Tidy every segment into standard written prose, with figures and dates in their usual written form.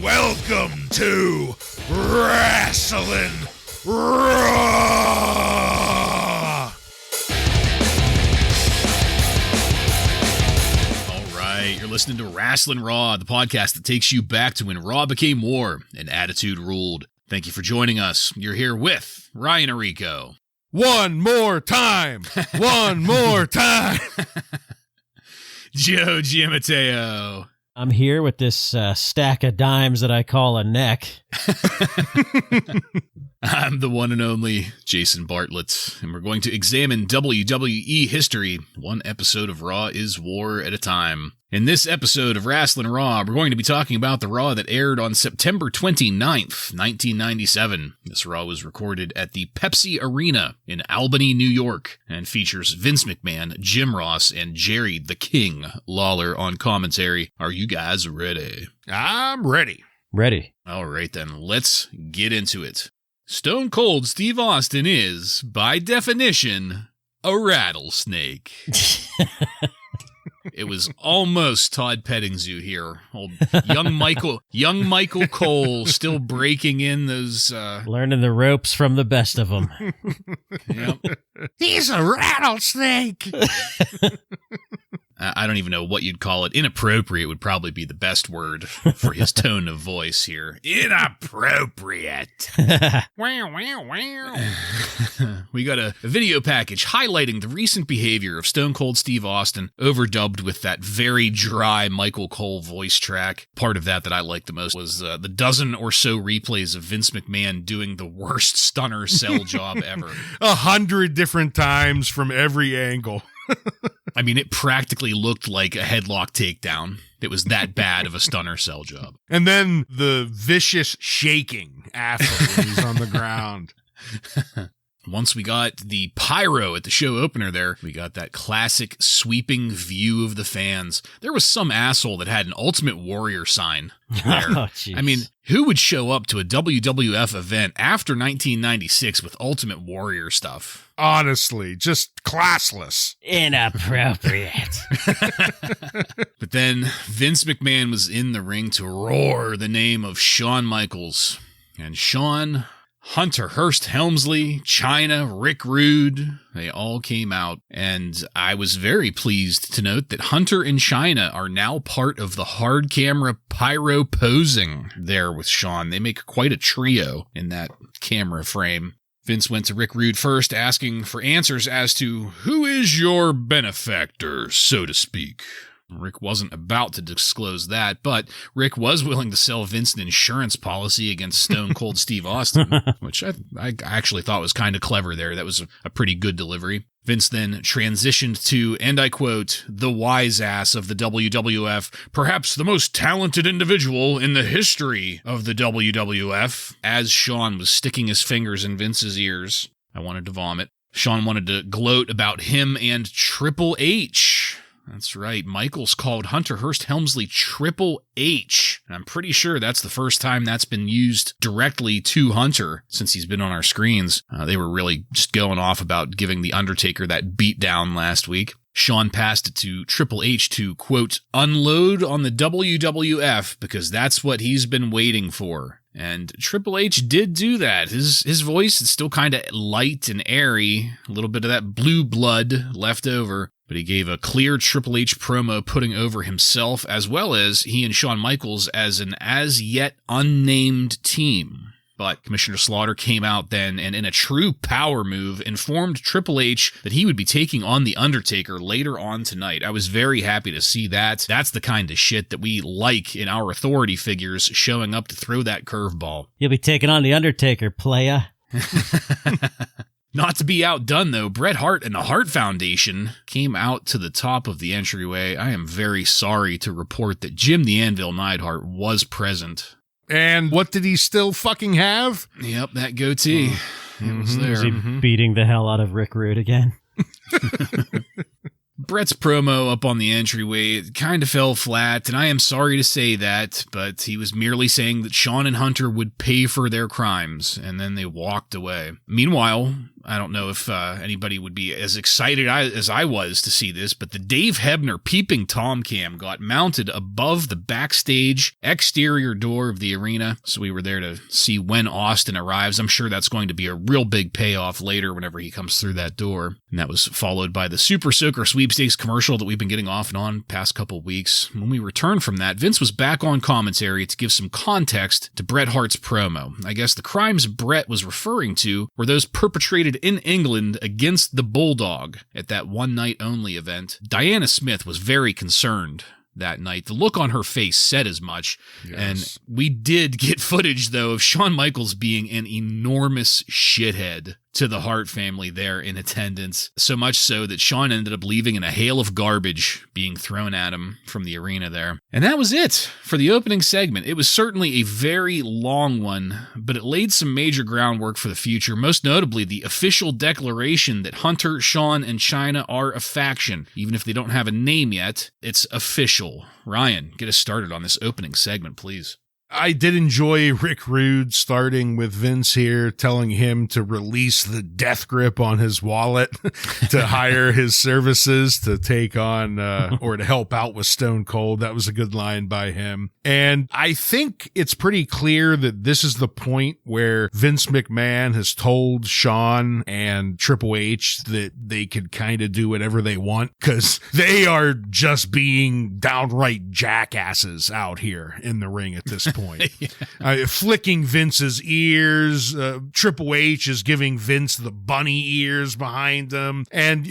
Welcome to Wrasslin Raw! All right, you're listening to Wrasslin Raw, the podcast that takes you back to when Raw became war and Attitude ruled. Thank you for joining us. You're here with Ryan Arico. One more time! One more time! Joe Giammatteo. I'm here with this stack of dimes that I call a neck. I'm the one and only Jason Bartlett, and we're going to examine WWE history. One episode of Raw is war at a time. In this episode of Wrasslin Raw, we're going to be talking about the Raw that aired on September 29th, 1997. This Raw was recorded at the Pepsi Arena in Albany, New York, and features Vince McMahon, Jim Ross, and Jerry the King Lawler on commentary. Are you guys ready? I'm ready. Ready. All right then, let's get into it. Stone Cold Steve Austin is, by definition, a rattlesnake. It was almost Todd Petting Zoo here. Old young Michael Cole still breaking in those... Learning the ropes from the best of them. Yep. He's a rattlesnake! I don't even know what you'd call it. Inappropriate would probably be the best word for his tone of voice here. Inappropriate. Wow, wow, wow. We got a video package highlighting the recent behavior of Stone Cold Steve Austin, overdubbed with that very dry Michael Cole voice track. Part of that I liked the most was the dozen or so replays of Vince McMahon doing the worst stunner cell job ever. 100 different times from every angle. I mean, it practically looked like a headlock takedown. It was that bad of a stunner cell job. And then the vicious shaking after when he's on the ground. Once we got the pyro at the show opener there, we got that classic sweeping view of the fans. There was some asshole that had an Ultimate Warrior sign there. Oh, I mean, who would show up to a WWF event after 1996 with Ultimate Warrior stuff? Honestly, just classless. Inappropriate. But then Vince McMahon was in the ring to roar the name of Shawn Michaels. And Shawn, Hunter Hearst Helmsley, Chyna, Rick Rude, they all came out. And I was very pleased to note that Hunter and Chyna are now part of the hard camera pyro posing there with Shawn. They make quite a trio in that camera frame. Vince went to Rick Rude first, asking for answers as to who is your benefactor, so to speak. Rick wasn't about to disclose that, but Rick was willing to sell Vince an insurance policy against Stone Cold Steve Austin, which I actually thought was kind of clever there. That was a pretty good delivery. Vince then transitioned to, and I quote, the wise ass of the WWF, perhaps the most talented individual in the history of the WWF, as Shawn was sticking his fingers in Vince's ears. I wanted to vomit. Shawn wanted to gloat about him and Triple H. That's right. Michaels called Hunter Hearst Helmsley Triple H. And I'm pretty sure that's the first time that's been used directly to Hunter since he's been on our screens. They were really just going off about giving The Undertaker that beatdown last week. Shawn passed it to Triple H to, quote, unload on the WWF because that's what he's been waiting for. And Triple H did do that. His voice is still kind of light and airy, a little bit of that blue blood left over. But he gave a clear Triple H promo putting over himself as well as he and Shawn Michaels as an as-yet unnamed team. But Commissioner Slaughter came out then and in a true power move informed Triple H that he would be taking on The Undertaker later on tonight. I was very happy to see that. That's the kind of shit that we like in our authority figures showing up to throw that curveball. You'll be taking on The Undertaker, playa. Not to be outdone, though, Bret Hart and the Hart Foundation came out to the top of the entryway. I am very sorry to report that Jim the Anvil Neidhart was present. And what did he still fucking have? Yep, that goatee. It was there. Is he beating the hell out of Rick Rude again? Bret's promo up on the entryway kind of fell flat, and I am sorry to say that, but he was merely saying that Shawn and Hunter would pay for their crimes, and then they walked away. Meanwhile, I don't know if anybody would be as excited as I was to see this, but the Dave Hebner peeping Tom cam got mounted above the backstage exterior door of the arena. So we were there to see when Austin arrives. I'm sure that's going to be a real big payoff later whenever he comes through that door. And that was followed by the Super Soaker Sweepstakes commercial that we've been getting off and on past couple weeks. When we returned from that, Vince was back on commentary to give some context to Bret Hart's promo. I guess the crimes Bret was referring to were those perpetrated in England against the Bulldog at that one night only event. Diana Smith was very concerned that night. The look on her face said as much. Yes. And we did get footage, though, of Shawn Michaels being an enormous shithead to the Hart family there in attendance. So much so that Shawn ended up leaving in a hail of garbage being thrown at him from the arena there. And that was it for the opening segment. It was certainly a very long one, but it laid some major groundwork for the future, most notably the official declaration that Hunter, Shawn, and Chyna are a faction. Even if they don't have a name yet, it's official. Ryan, get us started on this opening segment, please. I did enjoy Rick Rude starting with Vince here, telling him to release the death grip on his wallet to hire his services to take on or to help out with Stone Cold. That was a good line by him. And I think it's pretty clear that this is the point where Vince McMahon has told Shawn and Triple H that they could kind of do whatever they want because they are just being downright jackasses out here in the ring at this point. Flicking Vince's ears. Triple H is giving Vince the bunny ears behind him. And,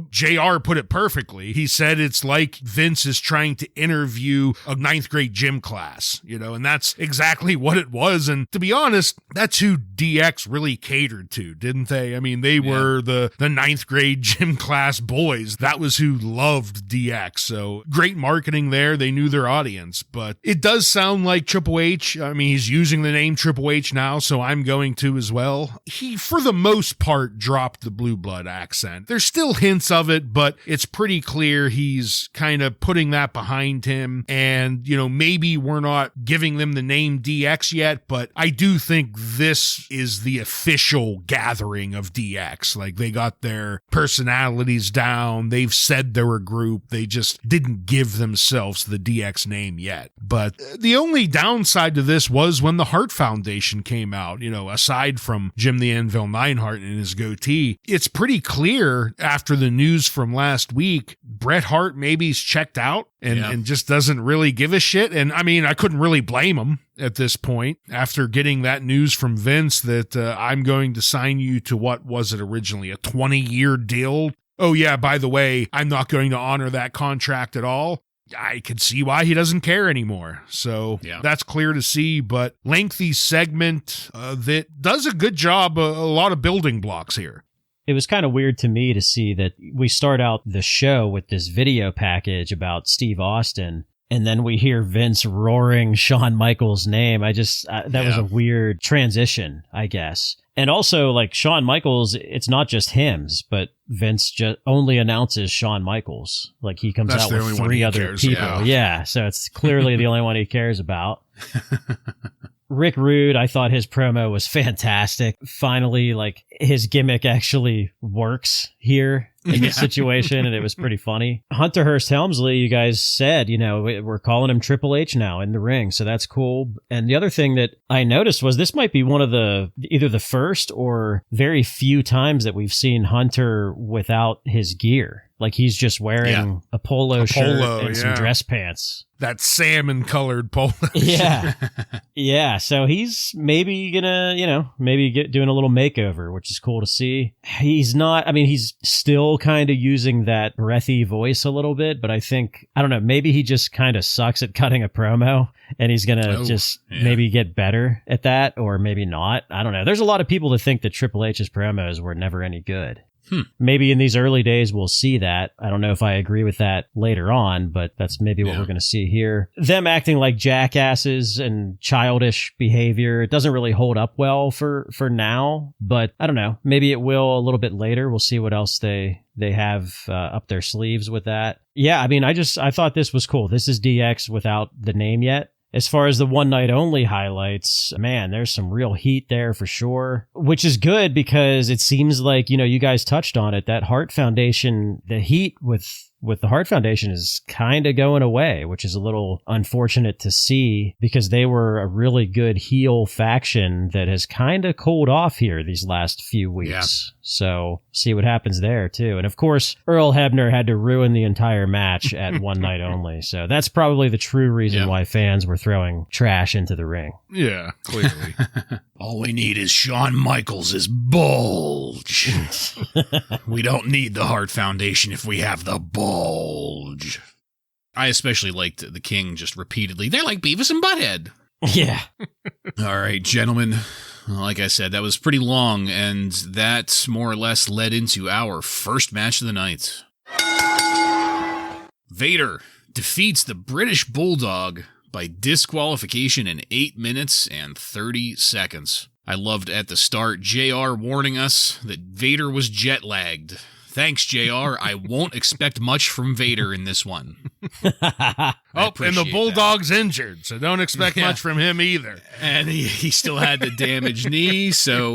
JR put it perfectly. He said it's like Vince is trying to interview a ninth grade gym class, and that's exactly what it was. And to be honest, that's who DX really catered to, didn't they? I mean, they were the ninth grade gym class boys. That was who loved DX. So great marketing there. They knew their audience, but it does sound like Triple H. I mean, he's using the name Triple H now, so I'm going to as well. He, for the most part, dropped the blue blood accent. There's still hints of it, but it's pretty clear he's kind of putting that behind him. And, maybe we're not giving them the name DX yet, but I do think this is the official gathering of DX. Like, they got their personalities down. They've said they're a group. They just didn't give themselves the DX name yet. But the only downside to this was when the Hart Foundation came out, aside from Jim the Anvil Neidhart and his goatee, it's pretty clear after the news from last week, Bret Hart maybe's checked out and just doesn't really give a shit. And I mean, I couldn't really blame him at this point after getting that news from Vince that I'm going to sign you to what was it originally, a 20-year deal. Oh yeah, by the way, I'm not going to honor that contract at all. I can see why he doesn't care anymore. So that's clear to see, but lengthy segment that does a good job, a lot of building blocks here. It was kind of weird to me to see that we start out the show with this video package about Steve Austin, and then we hear Vince roaring Shawn Michaels' name. That was a weird transition, I guess. And also, like, Shawn Michaels, it's not just hymns, but Vince just only announces Shawn Michaels. Like, he comes out with three other people. Yeah, so it's clearly the only one he cares about. Rick Rude, I thought his promo was fantastic. Finally, like, his gimmick actually works here in this situation, and it was pretty funny. Hunter Hearst Helmsley, you guys said, we're calling him Triple H now in the ring, so that's cool. And the other thing that I noticed was this might be one of either the first or very few times that we've seen Hunter without his gear. Like, he's just wearing a polo shirt and some dress pants. That salmon-colored polo. Yeah. Yeah, so he's maybe gonna, doing a little makeover, which is cool to see. He's still kind of using that breathy voice a little bit, but I don't know, maybe he just kind of sucks at cutting a promo, and he's gonna maybe get better at that, or maybe not. I don't know. There's a lot of people that think that Triple H's promos were never any good. Maybe in these early days we'll see that. I don't know if I agree with that later on, but that's maybe what we're going to see here. Them acting like jackasses and childish behavior, it doesn't really hold up well for now, but I don't know. Maybe it will a little bit later. We'll see what else they have up their sleeves with that. Yeah, I mean, I thought this was cool. This is DX without the name yet. As far as the one night only highlights, man, there's some real heat there for sure, which is good because it seems like, you guys touched on it, that Hart Foundation, the heat with the Hart Foundation is kind of going away, which is a little unfortunate to see because they were a really good heel faction that has kind of cooled off here these last few weeks. Yeah. So see what happens there too. And of course, Earl Hebner had to ruin the entire match at one night only. So that's probably the true reason why fans were throwing trash into the ring. Yeah, clearly. All we need is Shawn Michaels' bulge. We don't need the Hart Foundation if we have the bulge. I especially liked the King just repeatedly. They're like Beavis and Butthead. Yeah. All right, gentlemen. Like I said, that was pretty long, and that more or less led into our first match of the night. Vader defeats the British Bulldog by disqualification in 8 minutes and 30 seconds. I loved at the start JR warning us that Vader was jet lagged. Thanks, JR. I won't expect much from Vader in this one. And the Bulldog's injured, so don't expect much from him either. And he still had the damaged knee, so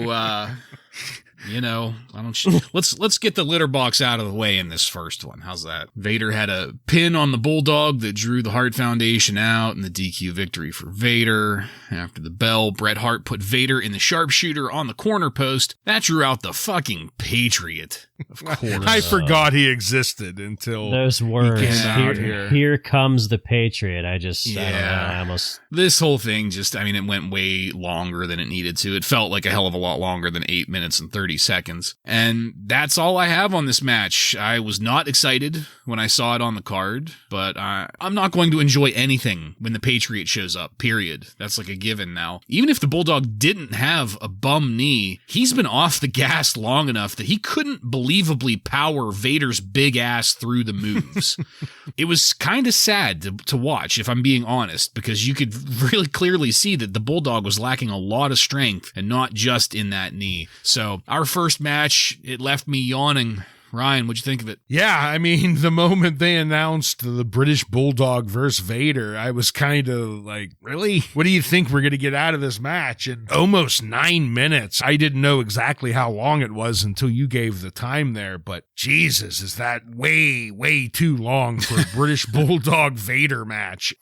let's get the litter box out of the way in this first one. How's that? Vader had a pin on the Bulldog that drew the Hart Foundation out, and the DQ victory for Vader. After the bell, Bret Hart put Vader in the sharpshooter on the corner post. That drew out the fucking Patriot. Of course. I forgot he existed until those words. He came out here. Here comes the Patriot. I don't know, I almost. This whole thing it went way longer than it needed to. It felt like a hell of a lot longer than 8 minutes and 30 seconds. And that's all I have on this match. I was not excited when I saw it on the card, but I'm not going to enjoy anything when the Patriot shows up, period. That's like a given now. Even if the Bulldog didn't have a bum knee, he's been off the gas long enough that he couldn't believably power Vader's big ass through the moves. It was kind of sad to watch, if I'm being honest, because you could really clearly see that the Bulldog was lacking a lot of strength and not just in that knee. So our first match, it left me yawning. Ryan, what'd you think of it? Yeah, I mean, the moment they announced the British Bulldog versus Vader, I was kind of like, really? What do you think we're going to get out of this match? In almost 9 minutes. I didn't know exactly how long it was until you gave the time there, but Jesus, is that way, way too long for a British Bulldog Vader match.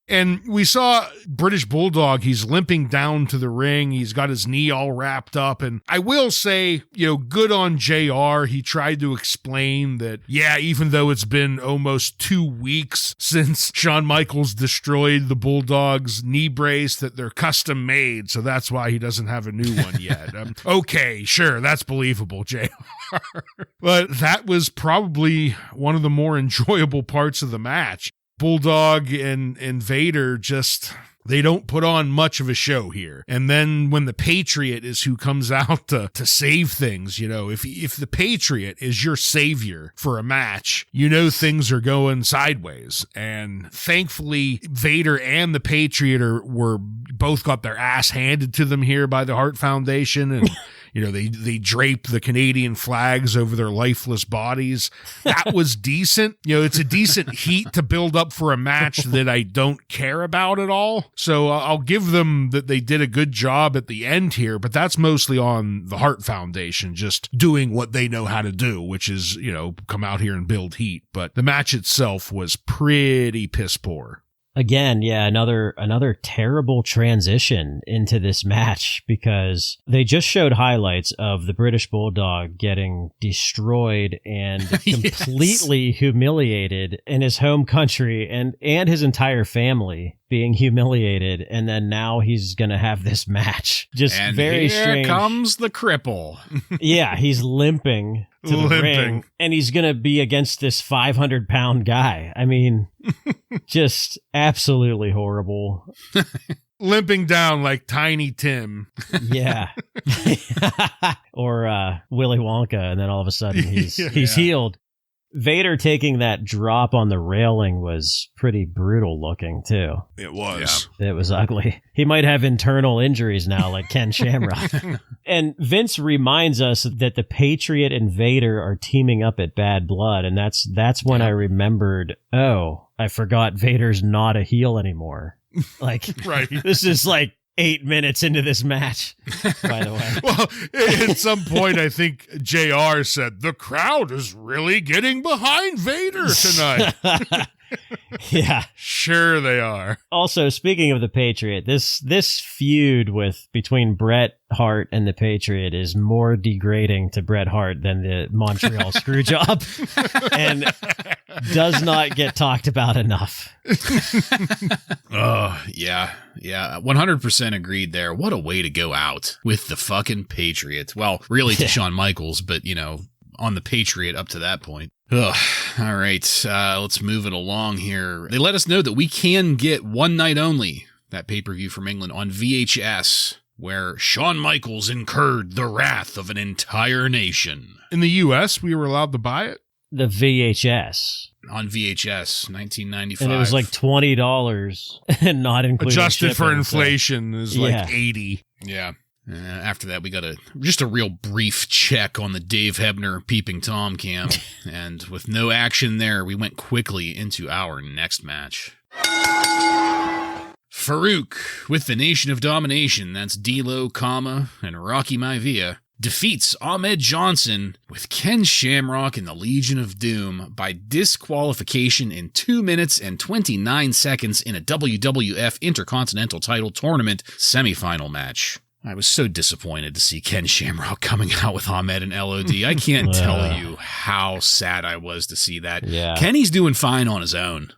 And we saw British Bulldog, he's limping down to the ring. He's got his knee all wrapped up. And I will say, good on JR. He tried to explain that, even though it's been almost 2 weeks since Shawn Michaels destroyed the Bulldog's knee brace, that they're custom made, so that's why he doesn't have a new one yet. Okay, sure, that's believable, JR. But that was probably one of the more enjoyable parts of the match. Bulldog and Vader just... they don't put on much of a show here. And then when the Patriot is who comes out to save things, if the Patriot is your savior for a match, things are going sideways. And thankfully, Vader and the Patriot were both got their ass handed to them here by the Hart Foundation. And they drape the Canadian flags over their lifeless bodies. That was decent. It's a decent heat to build up for a match that I don't care about at all. So I'll give them that they did a good job at the end here, but that's mostly on the Hart Foundation, just doing what they know how to do, which is, come out here and build heat. But the match itself was pretty piss poor. Again, another terrible transition into this match because they just showed highlights of the British Bulldog getting destroyed and completely humiliated in his home country and his entire family being humiliated, and then now he's going to have this match. Just and very strange. Here comes the cripple. Yeah, he's limping to the ring, and he's going to be against this 500-pound guy. I mean, just absolutely horrible. Limping down like Tiny Tim. Yeah. Or Willy Wonka, and then all of a sudden he's healed. Vader taking that drop on the railing was pretty brutal looking, too. It was. Yeah. It was ugly. He might have internal injuries now, like Ken Shamrock. And Vince reminds us that the Patriot and Vader are teaming up at Bad Blood, and that's when I remembered, I forgot Vader's not a heel anymore. Like, Right. This is like 8 minutes into this match, by the way. Well, at some point, I think JR said, the crowd is really getting behind Vader tonight. Yeah. Sure they are. Also, speaking of the Patriot, this feud between Bret Hart and the Patriot is more degrading to Bret Hart than the Montreal Screwjob, and does not get talked about enough. Oh, yeah. 100% agreed there. What a way to go out with the fucking Patriot. Well, really to Shawn Michaels, but, on the Patriot up to that point. Ugh. All right, let's move it along here. They let us know that we can get one night only, that pay-per-view from England, on VHS, where Shawn Michaels incurred the wrath of an entire nation. In the U.S., we were allowed to buy it? The VHS. On VHS, 1995. And it was like $20 and not including adjusted shipping, for inflation is like 80. Yeah. After that, we got just a real brief check on the Dave Hebner Peeping Tom cam. And with no action there, we went quickly into our next match. Farooq, with the Nation of Domination, that's D'Lo, and Rocky Maivia, defeats Ahmed Johnson with Ken Shamrock and the Legion of Doom by disqualification in 2 minutes and 29 seconds in a WWF Intercontinental Title Tournament semifinal match. I was so disappointed to see Ken Shamrock coming out with Ahmed and LOD. I can't tell you how sad I was to see that. Yeah. Kenny's doing fine on his own.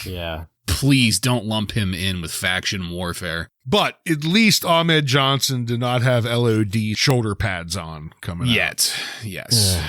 Yeah. Please don't lump him in with faction warfare. But at least Ahmed Johnson did not have LOD shoulder pads on coming out. Yes.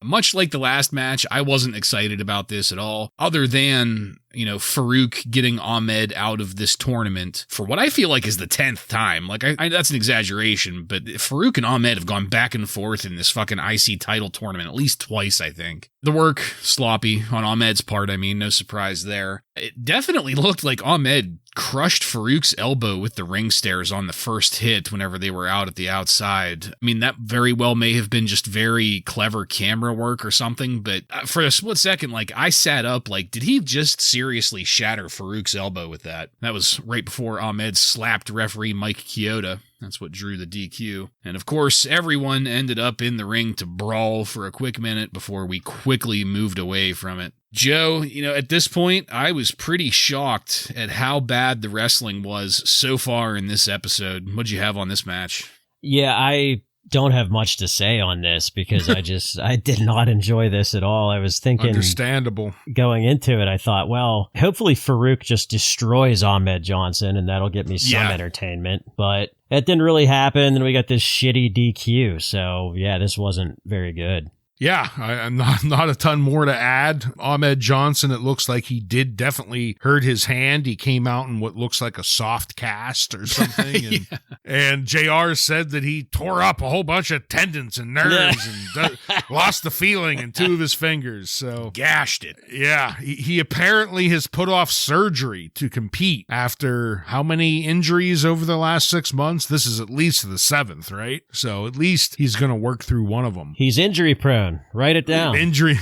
Much like the last match, I wasn't excited about this at all, other than, Farooq getting Ahmed out of this tournament for what I feel like is the 10th time. Like, that's an exaggeration, but Farooq and Ahmed have gone back and forth in this fucking IC title tournament at least twice, I think. The work, sloppy on Ahmed's part, no surprise there. It definitely looked like Ahmed crushed Farouk's elbow with the ring stairs on the first hit whenever they were out at the outside. That very well may have been just very clever camera work or something, but for a split second, I sat up, did he just seriously shatter Farouk's elbow with that? That was right before Ahmed slapped referee Mike Chioda. That's what drew the DQ. And of course, everyone ended up in the ring to brawl for a quick minute before we quickly moved away from it. Joe, at this point, I was pretty shocked at how bad the wrestling was so far in this episode. What'd you have on this match? Yeah, I don't have much to say on this because I did not enjoy this at all. I was thinking, understandable. Going into it, I thought, well, hopefully Farooq just destroys Ahmed Johnson and that'll get me some entertainment. But that didn't really happen. And we got this shitty DQ. So yeah, this wasn't very good. Yeah, I'm not a ton more to add. Ahmed Johnson, it looks like he did definitely hurt his hand. He came out in what looks like a soft cast or something. And JR said that he tore up a whole bunch of tendons and nerves and lost the feeling in 2 of his fingers. So gashed it. Yeah, he apparently has put off surgery to compete after how many injuries over the last 6 months? This is at least the 7th, right? So at least he's going to work through one of them. He's injury prone. Write it down. Injury.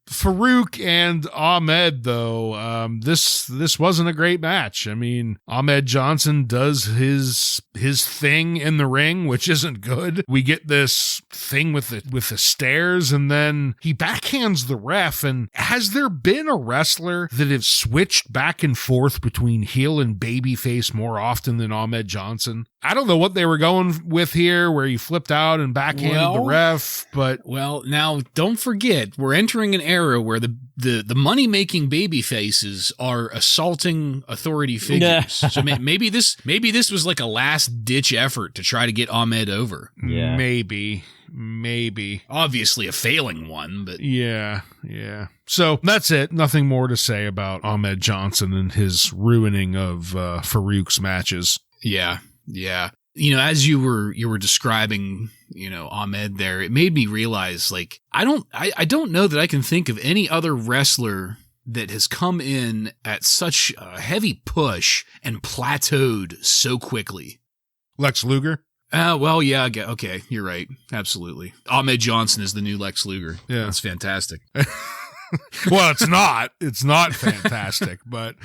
Farooq and Ahmed, though, this wasn't a great match. Ahmed Johnson does his thing in the ring, which isn't good. We get this thing with the stairs, and then he backhands the ref. And has there been a wrestler that have switched back and forth between heel and babyface more often than Ahmed Johnson? I don't know what they were going with here, where he flipped out and backhanded the ref, but... Well, now, don't forget, we're entering an era where the money-making baby faces are assaulting authority figures. So maybe this was like a last-ditch effort to try to get Ahmed over. Yeah. Maybe. Obviously a failing one, but... Yeah. So that's it. Nothing more to say about Ahmed Johnson and his ruining of Farouk's matches. Yeah. As you were describing, Ahmed there, it made me realize, I don't know that I can think of any other wrestler that has come in at such a heavy push and plateaued so quickly. Lex Luger? Well, yeah, okay, you're right. Absolutely. Ahmed Johnson is the new Lex Luger. Yeah. That's fantastic. Well, it's not. It's not fantastic, but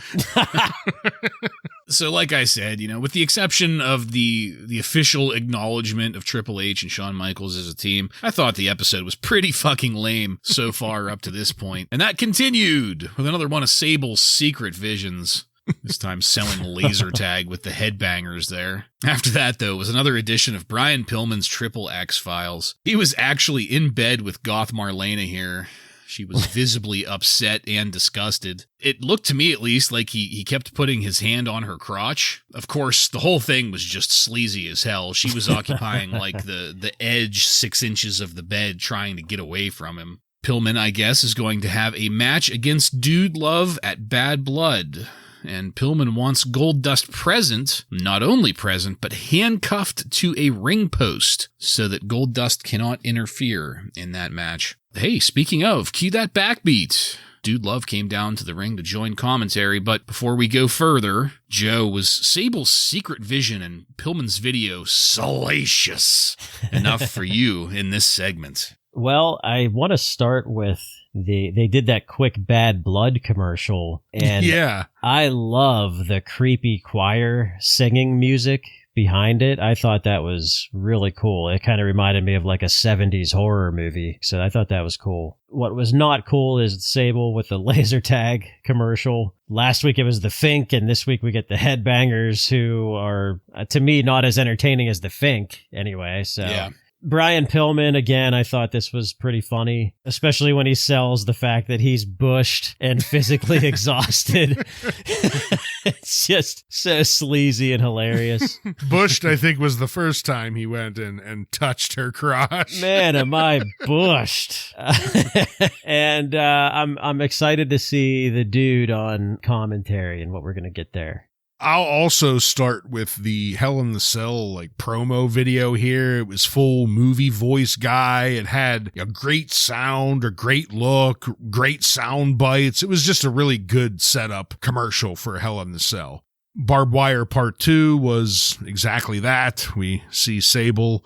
So like I said, with the exception of the official acknowledgement of Triple H and Shawn Michaels as a team, I thought the episode was pretty fucking lame so far up to this point. And that continued with another one of Sable's secret visions. This time selling laser tag with the Headbangers there. After that, though, was another edition of Brian Pillman's Triple X Files. He was actually in bed with Goth Marlena here. She was visibly upset and disgusted. It looked to me, at least, like he kept putting his hand on her crotch. Of course, the whole thing was just sleazy as hell. She was occupying, like, the edge 6 inches of the bed, trying to get away from him. Pillman, I guess, is going to have a match against Dude Love at Bad Blood. And Pillman wants Goldust present, not only present, but handcuffed to a ring post so that Goldust cannot interfere in that match. Hey, speaking of, cue that backbeat. Dude Love came down to the ring to join commentary, but before we go further, Joe, was Sable's secret vision and Pillman's video salacious enough for you in this segment? Well, I want to start with they did that quick Bad Blood commercial, and yeah, I love the creepy choir singing music behind it. I thought that was really cool. It kind of reminded me of like a 70s horror movie, so I thought that was cool. What was not cool is Sable with the laser tag commercial. Last week it was the Fink, and this week we get the Headbangers, who are, to me, not as entertaining as the Fink anyway, so... Yeah. Brian Pillman, again, I thought this was pretty funny, especially when he sells the fact that he's bushed and physically exhausted. It's just so sleazy and hilarious. Bushed, I think, was the first time he went and touched her crotch. Man, am I bushed. And I'm excited to see the dude on commentary and what we're going to get there. I'll also start with the Hell in the Cell promo video here. It was full movie voice guy. It had a great sound, a great look, great sound bites. It was just a really good setup commercial for Hell in the Cell. Barbed Wire Part 2 was exactly that. We see Sable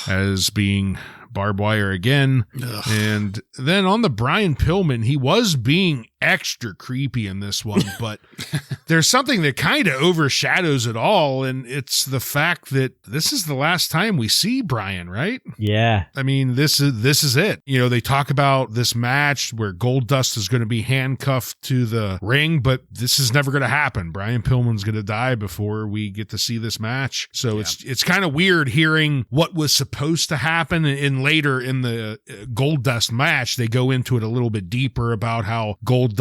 as being barbed wire again. Ugh. And then on the Brian Pillman, he was being extra creepy in this one, but there's something that kind of overshadows it all, and it's the fact that this is the last time we see Brian, right? Yeah. I mean, this is it. They talk about this match where Goldust is going to be handcuffed to the ring, but this is never going to happen. Brian Pillman's going to die before we get to see this match. So Yeah. it's kind of weird hearing what was supposed to happen, and later in the Goldust match, they go into it a little bit deeper about how Goldust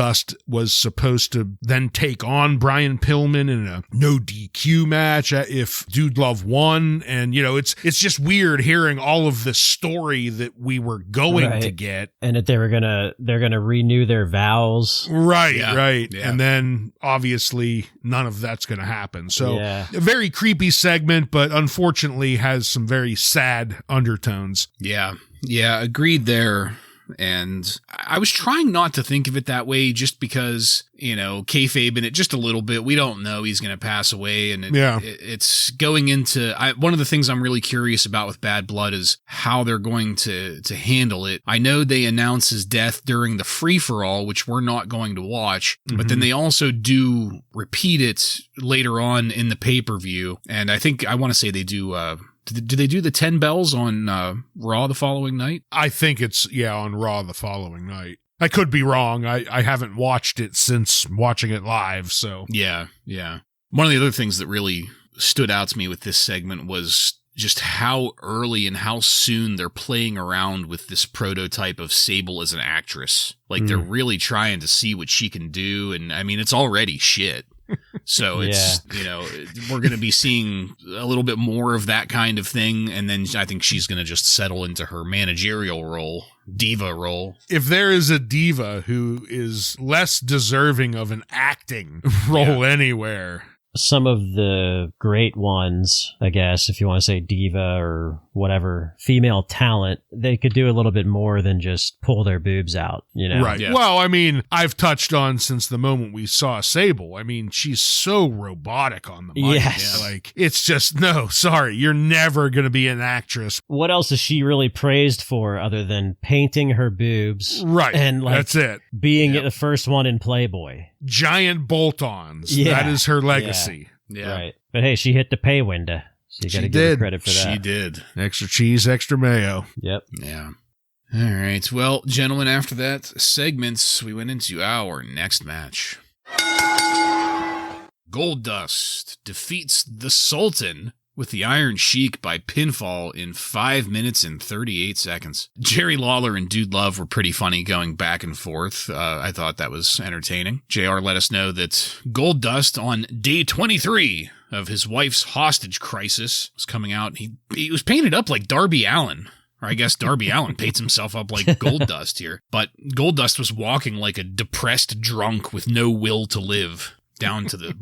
was supposed to then take on Brian Pillman in a no DQ match if Dude Love won. And, it's just weird hearing all of the story that we were going to get. And that they're gonna renew their vows. Right, Yeah. right. Yeah. And then obviously none of that's going to happen. So Yeah. a very creepy segment, but unfortunately has some very sad undertones. Yeah, agreed there. And I was trying not to think of it that way just because, kayfabe in it just a little bit. We don't know he's going to pass away. And it's going into one of the things I'm really curious about with Bad Blood is how they're going to handle it. I know they announce his death during the free-for-all, which we're not going to watch, but then they also do repeat it later on in the pay-per-view. And I want to say they do... Do they do the 10 bells on Raw the following night? I think it's, on Raw the following night. I could be wrong. I haven't watched it since watching it live, so. Yeah. One of the other things that really stood out to me with this segment was just how early and how soon they're playing around with this prototype of Sable as an actress. They're really trying to see what she can do, and I mean, it's already shit. So it's, we're going to be seeing a little bit more of that kind of thing. And then I think she's going to just settle into her managerial role, diva role. If there is a diva who is less deserving of an acting role anywhere, some of the great ones, I guess, if you want to say diva or whatever, female talent, they could do a little bit more than just pull their boobs out, you know? Right. Yeah. Well, I mean, I've touched on since the moment we saw Sable. I mean, she's so robotic on the mic. Yes. Like, it's just, no, sorry, you're never going to be an actress. What else is she really praised for other than painting her boobs? Right. And like that's it. being the first one in Playboy. Giant bolt-ons. Yeah. That is her legacy. Yeah. Right. But hey, she hit the pay window. So you got to give her credit for that. She did. Extra cheese, extra mayo. Yep. Yeah. All right. Well, gentlemen, after that segments, we went into our next match. Goldust defeats the Sultan with the Iron Sheik by pinfall in 5 minutes and 38 seconds. Jerry Lawler and Dude Love were pretty funny going back and forth. I thought that was entertaining. JR let us know that Goldust on day 23 of his wife's hostage crisis was coming out. He was painted up like Darby Allin. Or I guess Darby Allin paints himself up like Goldust here. But Goldust was walking like a depressed drunk with no will to live. Down to the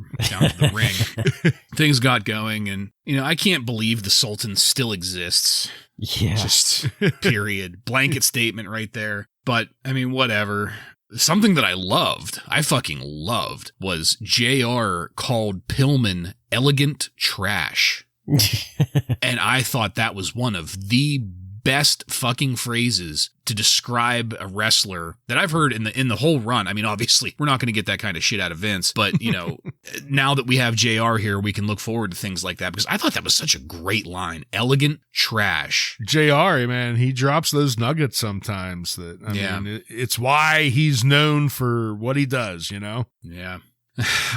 ring. Things got going, and I can't believe the Sultan still exists. Yeah. Just period. Blanket statement right there. But I mean, whatever. Something that I fucking loved, was JR called Pillman elegant trash. And I thought that was one of the best fucking phrases to describe a wrestler that I've heard in the whole run. I mean, obviously, we're not going to get that kind of shit out of Vince, but, now that we have JR here, we can look forward to things like that, because I thought that was such a great line. Elegant trash. JR, man, he drops those nuggets sometimes. I mean, it's why he's known for what he does, Yeah.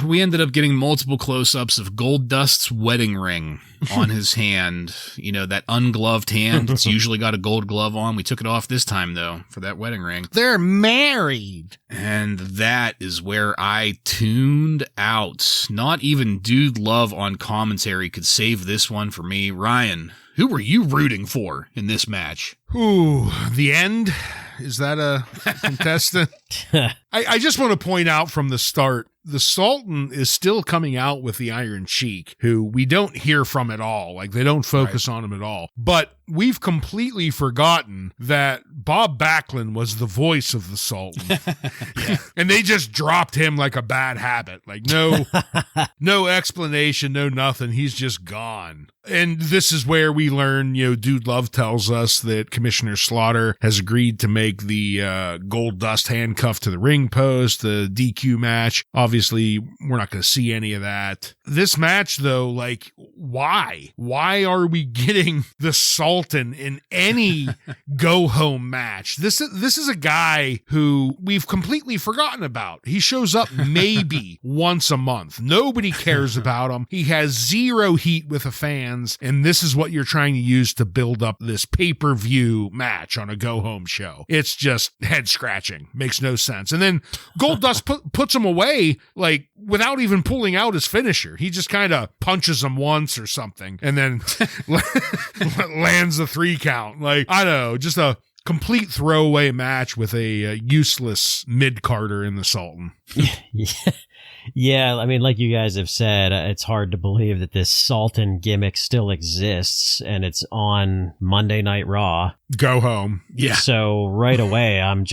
We ended up getting multiple close-ups of Goldust's wedding ring on his hand. That ungloved hand. It's usually got a gold glove on. We took it off this time, though, for that wedding ring. They're married. And that is where I tuned out. Not even Dude Love on commentary could save this one for me. Ryan, who were you rooting for in this match? Ooh, the end? Is that a contestant? I just want to point out from the start, the Sultan is still coming out with the Iron Sheik, who we don't hear from at all. Like, they don't focus on him at all. But we've completely forgotten that Bob Backlund was the voice of the Sultan. And they just dropped him like a bad habit. Like, no explanation, no nothing. He's just gone. And this is where we learn, Dude Love tells us that Commissioner Slaughter has agreed to make the Goldust handcuff to the ring post, the DQ match. Obviously, we're not going to see any of that. This match, though, like, why? Why are we getting the Sultan in any go-home match? This is a guy who we've completely forgotten about. He shows up maybe once a month. Nobody cares about him. He has zero heat with the fans, and this is what you're trying to use to build up this pay-per-view match on a go-home show. It's just head-scratching. Makes no sense. And then Goldust puts him away, like, without even pulling out his finisher. He just kind of punches him once or something, and then lands the 3 count. Like, I don't know, just a complete throwaway match with a useless mid-carder in the Sultan. Yeah, I mean, like you guys have said, it's hard to believe that this Sultan gimmick still exists, and it's on Monday Night Raw. Go home. Yeah. So right away, I'm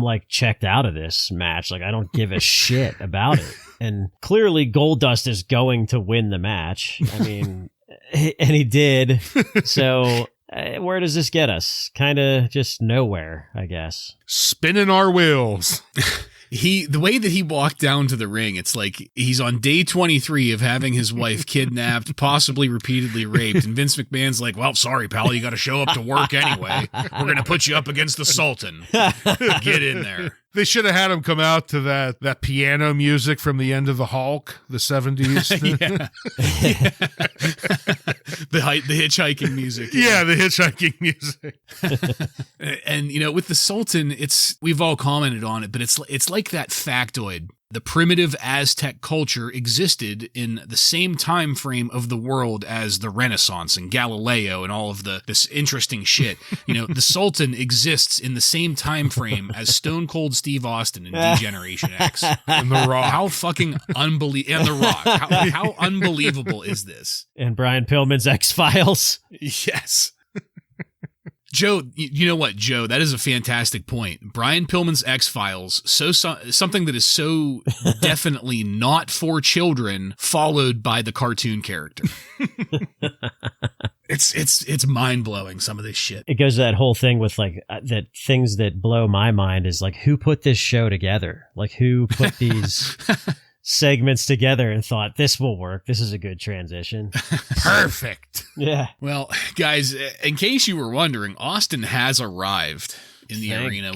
like checked out of this match. Like, I don't give a shit about it. And clearly Goldust is going to win the match. I mean, and he did. So where does this get us? Kind of just nowhere, I guess. Spinning our wheels. The way that he walked down to the ring, it's like he's on day 23 of having his wife kidnapped, possibly repeatedly raped. And Vince McMahon's like, well, sorry, pal, you got to show up to work anyway. We're going to put you up against the Sultan. Get in there. They should have had him come out to that piano music from the end of the Hulk, the 70s. The hitchhiking music. Yeah, the hitchhiking music. And with the Sultan, we've all commented on it, but it's like that factoid The primitive Aztec culture existed in the same time frame of the world as the Renaissance and Galileo and all of this interesting shit. The Sultan exists in the same time frame as Stone Cold Steve Austin in D-Generation X. And The Rock. How fucking unbelievable. And The Rock. How unbelievable is this? And Brian Pillman's X-Files. Yes. Joe, you know what, Joe? That is a fantastic point. Brian Pillman's X-Files, something that is so definitely not for children, followed by the cartoon character. It's mind-blowing, some of this shit. It goes to that whole thing with that things that blow my mind is who put this show together? Who put these segments together and thought, this will work. This is a good transition. Perfect. Yeah. Well, guys, in case you were wondering, Austin has arrived in the arena.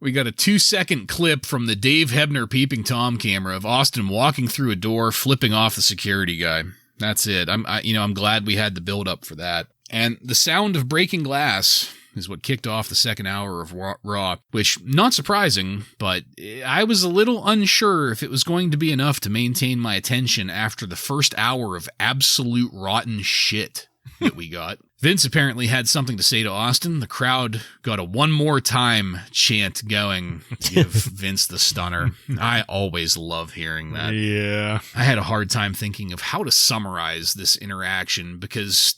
We got a 2-second clip from the Dave Hebner Peeping Tom camera of Austin walking through a door, flipping off the security guy. That's it. I'm glad we had the build up for that. And the sound of breaking glass is what kicked off the second hour of Raw, which, not surprising, but I was a little unsure if it was going to be enough to maintain my attention after the first hour of absolute rotten shit that we got. Vince apparently had something to say to Austin. The crowd got a one more time chant going to give Vince the stunner. I always love hearing that. Yeah. I had a hard time thinking of how to summarize this interaction because,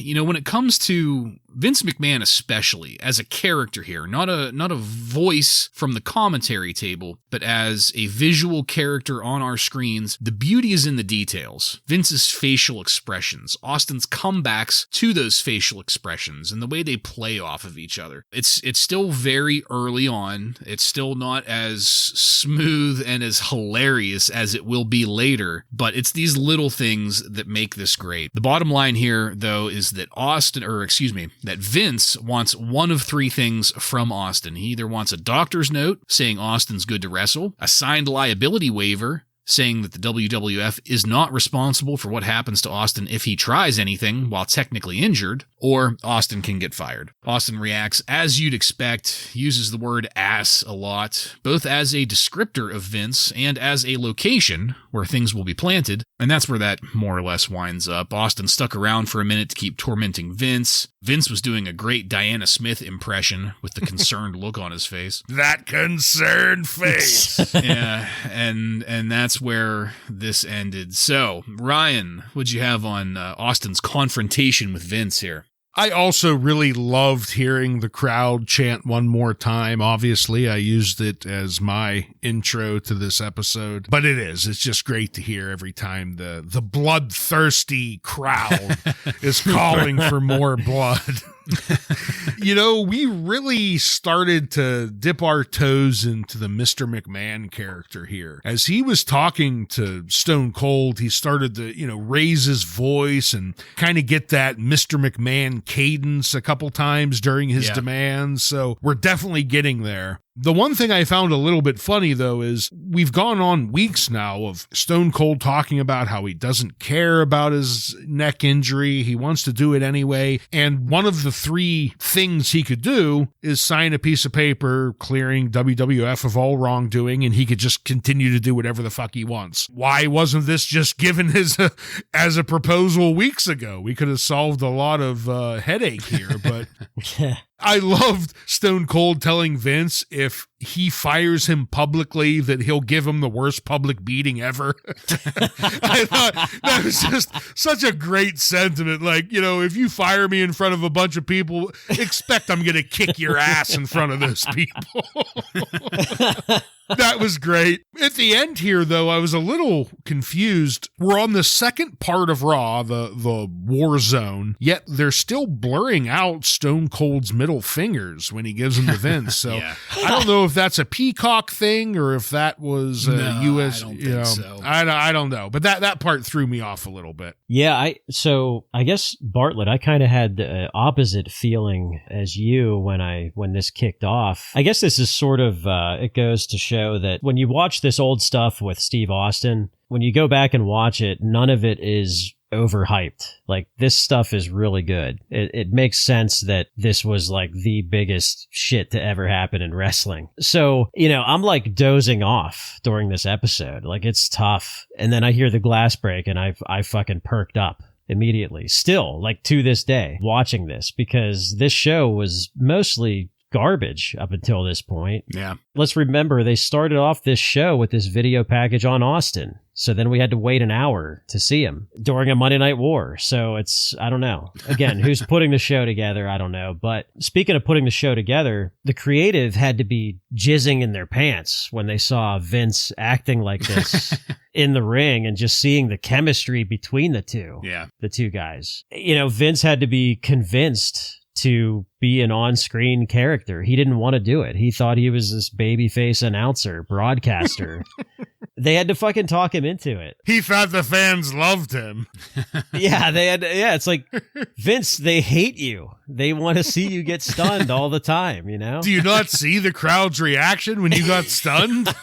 when it comes to Vince McMahon especially, as a character here, not a voice from the commentary table, but as a visual character on our screens, the beauty is in the details. Vince's facial expressions, Austin's comebacks to those facial expressions, and the way they play off of each other. It's still very early on. It's still not as smooth and as hilarious as it will be later, but it's these little things that make this great. The bottom line here, though, is that that Vince wants one of three things from Austin. He either wants a doctor's note saying Austin's good to wrestle, a signed liability waiver saying that the WWF is not responsible for what happens to Austin if he tries anything while technically injured, or Austin can get fired. Austin reacts as you'd expect, uses the word ass a lot, both as a descriptor of Vince and as a location where things will be planted, and that's where that more or less winds up. Austin stuck around for a minute to keep tormenting Vince. Vince was doing a great Diana Smith impression with the concerned look on his face. That concerned face. Yeah, and that's where this ended. So, Ryan, what'd you have on Austin's confrontation with Vince here? I also really loved hearing the crowd chant one more time. Obviously, I used it as my intro to this episode, but it's just great to hear every time the bloodthirsty crowd is calling for more blood. We really started to dip our toes into the Mr. McMahon character here. As he was talking to Stone Cold, he started to, raise his voice and kind of get that Mr. McMahon cadence a couple times during his demands. So we're definitely getting there. The one thing I found a little bit funny, though, is we've gone on weeks now of Stone Cold talking about how he doesn't care about his neck injury. He wants to do it anyway. And one of the three things he could do is sign a piece of paper clearing WWF of all wrongdoing, and he could just continue to do whatever the fuck he wants. Why wasn't this just given as a proposal weeks ago? We could have solved a lot of headache here, but... I loved Stone Cold telling Vince if he fires him publicly that he'll give him the worst public beating ever. I thought that was just such a great sentiment. If you fire me in front of a bunch of people, expect I'm going to kick your ass in front of those people. That was great. At the end here, though, I was a little confused. We're on the second part of Raw, the War Zone, yet they're still blurring out Stone Cold's middle fingers when he gives them to Vince. So I don't know if that's a Peacock thing or if that was a U.S. I don't think so. I don't know. But that part threw me off a little bit. Yeah, I guess, Bartlett, I kind of had the opposite feeling as you when this kicked off. I guess this is sort of, it goes to show that when you watch this old stuff with Steve Austin, when you go back and watch it, none of it is overhyped. Like, this stuff is really good. It makes sense that this was like the biggest shit to ever happen in wrestling. So, I'm like dozing off during this episode. Like, it's tough. And then I hear the glass break and I fucking perked up immediately. Still, like, to this day, watching this, because this show was mostly garbage up until this point. Yeah. Let's remember, they started off this show with this video package on Austin. So then we had to wait an hour to see him during a Monday Night War. So I don't know. Again, who's putting the show together? I don't know. But speaking of putting the show together, the creative had to be jizzing in their pants when they saw Vince acting like this in the ring and just seeing the chemistry between the two. Yeah. The two guys. Vince had to be convinced to be an on-screen character. He didn't want to do it. He thought he was this babyface announcer, broadcaster. They had to fucking talk him into it. He thought the fans loved him. It's like, Vince, they hate you. They want to see you get stunned all the time, Do you not see the crowd's reaction when you got stunned?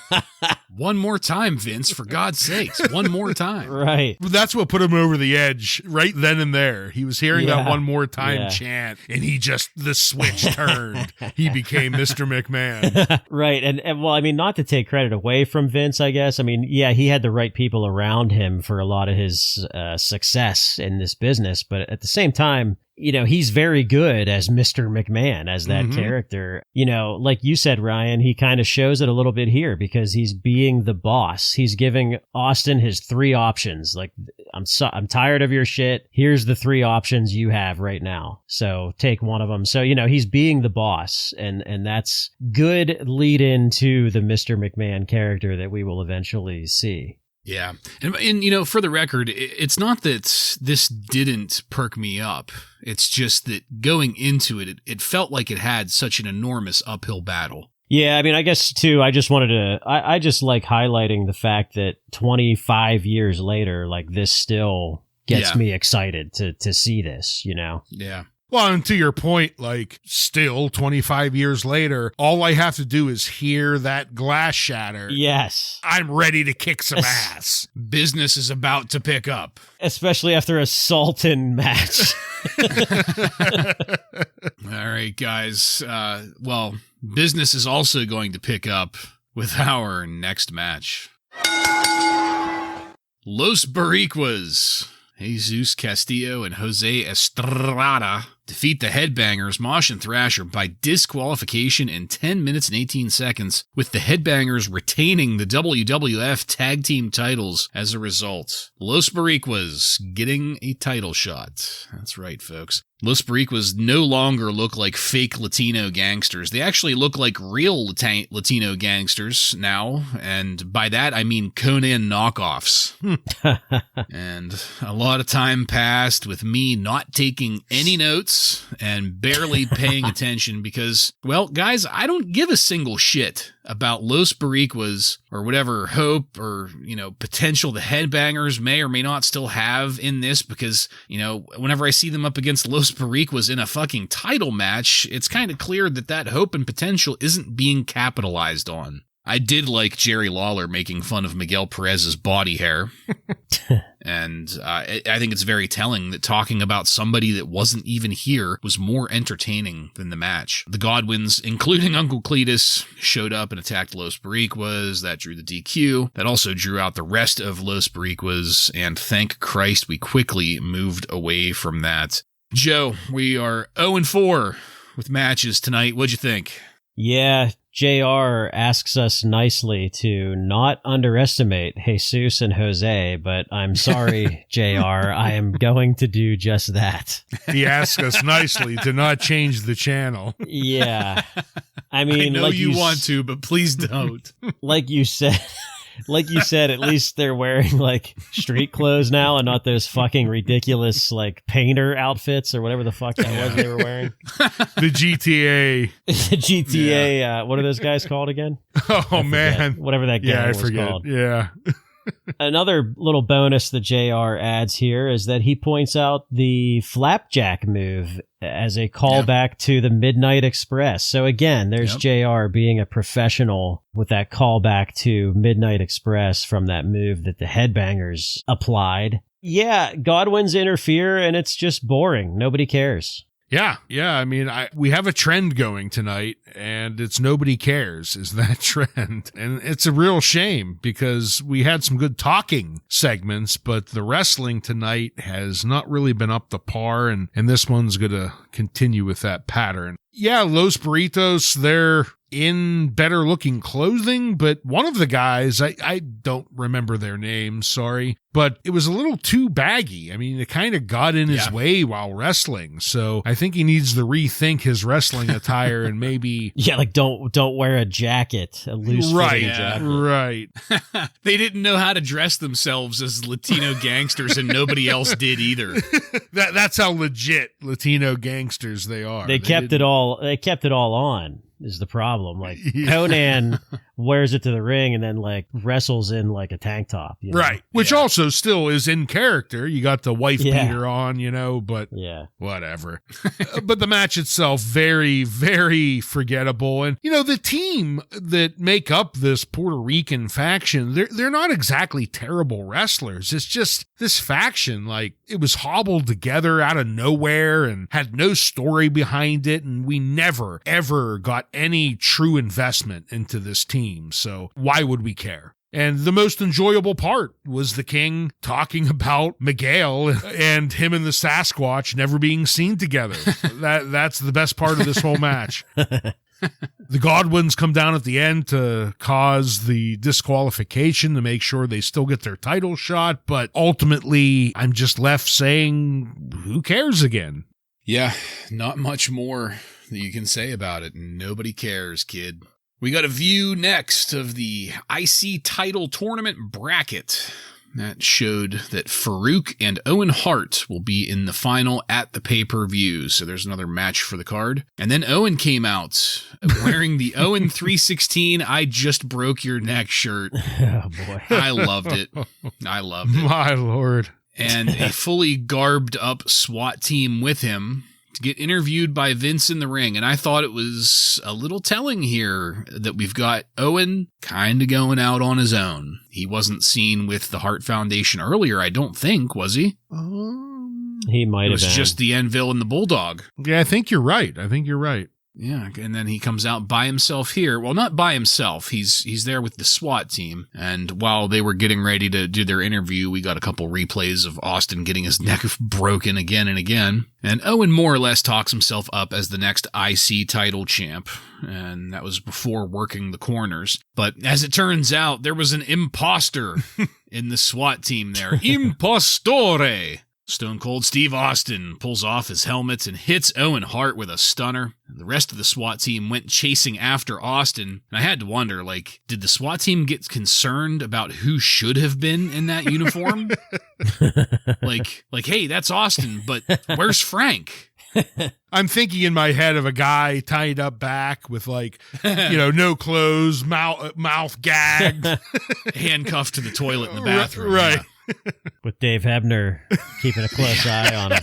One more time, Vince, for God's sakes. One more time. Right. That's what put him over the edge right then and there. He was hearing that one more time chant, and the switch turned. He became Mr. McMahon. Right. And well, not to take credit away from Vince, I guess. He had the right people around him for a lot of his success in this business. But at the same time, he's very good as Mr. McMahon, as that character. Like you said, Ryan, he kind of shows it a little bit here because he's being the boss. He's giving Austin his 3 options. Like, I'm tired of your shit. Here's the 3 options you have right now. So take one of them. So, he's being the boss, and that's good lead into the Mr. McMahon character that we will eventually see. Yeah. And for the record, it's not that this didn't perk me up. It's just that going into it felt like it had such an enormous uphill battle. Yeah, I guess, too, I just wanted to... I just like highlighting the fact that 25 years later, like, this still gets me excited to see this, Yeah. Well, and to your point, like, still 25 years later, all I have to do is hear that glass shatter. Yes. I'm ready to kick some ass. Business is about to pick up. Especially after a Sultan match. All right, guys. Business is also going to pick up with our next match. Los Boricuas. Jesus Castillo and Jose Estrada defeat the Headbangers, Mosh and Thrasher, by disqualification in 10 minutes and 18 seconds, with the Headbangers retaining the WWF Tag Team titles as a result. Los Boricuas getting a title shot. That's right, folks. Los Boricuas no longer look like fake Latino gangsters. They actually look like real Latino gangsters now, and by that I mean Conan knockoffs. And a lot of time passed with me not taking any notes and barely paying attention because, well, guys, I don't give a single shit about Los Boricuas or whatever hope or, potential the Headbangers may or may not still have in this because, whenever I see them up against Los Boricuas in a fucking title match, it's kind of clear that hope and potential isn't being capitalized on. I did like Jerry Lawler making fun of Miguel Perez's body hair. And I think it's very telling that talking about somebody that wasn't even here was more entertaining than the match. The Godwins, including Uncle Cletus, showed up and attacked Los Boricuas. That drew the DQ. That also drew out the rest of Los Boricuas, and thank Christ we quickly moved away from that. Joe, we are 0-4 with matches tonight. What'd you think? Yeah, JR asks us nicely to not underestimate Jesus and Jose, but I'm sorry, JR, I am going to do just that. He asks us nicely to not change the channel. Yeah. I know like you want to, but please don't. Like you said, at least they're wearing like street clothes now and not those fucking ridiculous like painter outfits or whatever the fuck that was they were wearing. The GTA. The GTA, what are those guys called again? Oh, man. Whatever that gang was called. Yeah. Another little bonus that JR adds here is that he points out the flapjack move as a callback to the Midnight Express. So again, there's JR being a professional with that callback to Midnight Express from that move that the Headbangers applied. Yeah, Godwin's interfere, and it's just boring. Nobody cares. Yeah. I mean, we have a trend going tonight, and it's nobody cares is that trend. And it's a real shame because we had some good talking segments, but the wrestling tonight has not really been up to par, and this one's going to continue with that pattern. Yeah, Los Burritos, they're in better looking clothing, but one of the guys, I don't remember their name, sorry, but it was a little too baggy. I mean, it kind of got in his way while wrestling. So I think he needs to rethink his wrestling attire and maybe like don't wear a jacket, a loose jacket. Right. They didn't know how to dress themselves as Latino gangsters, and nobody else did either. That's how legit Latino gangsters they are. They kept it all on. Is the problem. Like Conan wears it to the ring and then like wrestles in like a tank top. You know? Right. Which also still is in character. You got the wife beater on, but whatever. But the match itself, very, very forgettable. And, the team that make up this Puerto Rican faction, they're not exactly terrible wrestlers. It's just this faction, like it was hobbled together out of nowhere and had no story behind it. And we never, ever got any true investment into this team. So why would we care? And the most enjoyable part was the King talking about Miguel and him and the Sasquatch never being seen together. That's the best part of this whole match. The Godwins come down at the end to cause the disqualification to make sure they still get their title shot. But ultimately, I'm just left saying, who cares again? Yeah, not much more that you can say about it. Nobody cares, kid. We got a view next of the IC title tournament bracket. That showed that Farooq and Owen Hart will be in the final at the pay-per-view. So there's another match for the card. And then Owen came out wearing the Owen 316 I Just Broke Your Neck shirt. Oh, boy. I loved it. My Lord. And a fully garbed up SWAT team with him to get interviewed by Vince in the ring. And I thought it was a little telling here that we've got Owen kind of going out on his own. He wasn't seen with the Hart Foundation earlier, I don't think, was he? He might have been. It was just the Anvil and the Bulldog. Yeah, I think you're right. Yeah, and then he comes out by himself here. Well, not by himself. He's there with the SWAT team. And while they were getting ready to do their interview, we got a couple replays of Austin getting his neck broken again and again. And Owen more or less talks himself up as the next IC title champ. And that was before working the corners. But as it turns out, there was an imposter in the SWAT team there. Impostore! Stone Cold Steve Austin pulls off his helmet and hits Owen Hart with a stunner. The rest of the SWAT team went chasing after Austin. And I had to wonder, did the SWAT team get concerned about who should have been in that uniform? Hey, that's Austin, but where's Frank? I'm thinking in my head of a guy tied up back with no clothes, mouth gagged. Handcuffed to the toilet in the bathroom. Right. Yeah. With Dave Hebner keeping a close eye on him.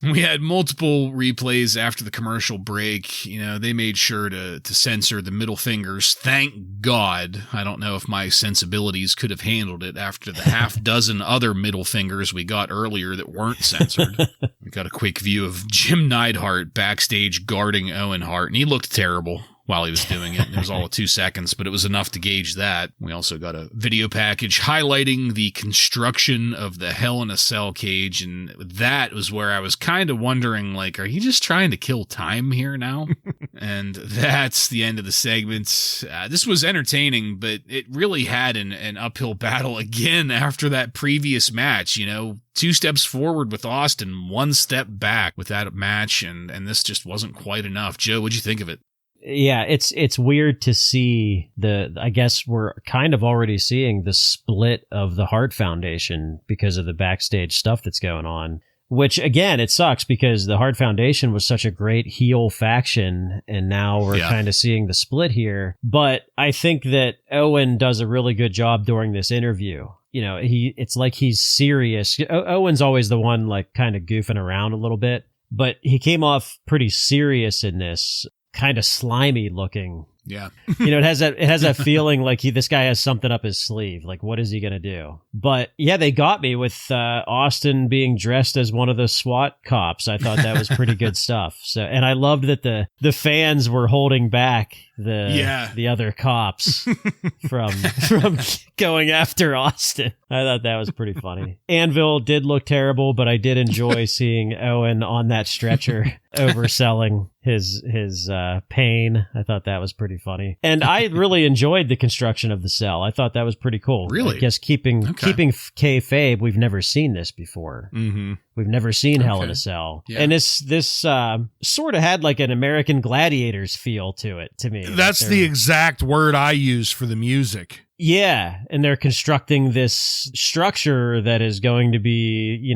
We had multiple replays after the commercial break. They made sure to censor the middle fingers. Thank God. I don't know if my sensibilities could have handled it after the half dozen other middle fingers we got earlier that weren't censored. We got a quick view of Jim Neidhart backstage guarding Owen Hart, and he looked terrible while he was doing it. It was all of 2 seconds, but it was enough to gauge that. We also got a video package highlighting the construction of the Hell in a Cell cage, and that was where I was kind of wondering, are you just trying to kill time here now? And that's the end of the segment. This was entertaining, but it really had an uphill battle again after that previous match. 2 steps forward with Austin, 1 step back with that match, and this just wasn't quite enough. Joe, what'd you think of it? Yeah, it's weird to see I guess we're kind of already seeing the split of the Hart Foundation because of the backstage stuff that's going on, which again, it sucks because the Hart Foundation was such a great heel faction and now we're kind of seeing the split here. But I think that Owen does a really good job during this interview. It's like he's serious. Owen's always the one kind of goofing around a little bit, but he came off pretty serious in this. Kind of slimy looking Yeah. It has that feeling like this guy has something up his sleeve. Like, what is he going to do? But yeah, they got me with Austin being dressed as one of the SWAT cops. I thought that was pretty good stuff. So, and I loved that the fans were holding back the other cops from going after Austin. I thought that was pretty funny. Anvil did look terrible, but I did enjoy seeing Owen on that stretcher overselling his pain. I thought that was pretty funny. And I really enjoyed the construction of the cell. I thought that was pretty cool. Really? I guess keeping kayfabe, we've never seen this before. Mm-hmm. We've never seen Hell in a Cell. Yeah. And this sort of had like an American Gladiators feel to it, to me. That's the exact word I use for the music. Yeah, and they're constructing this structure that is going to be,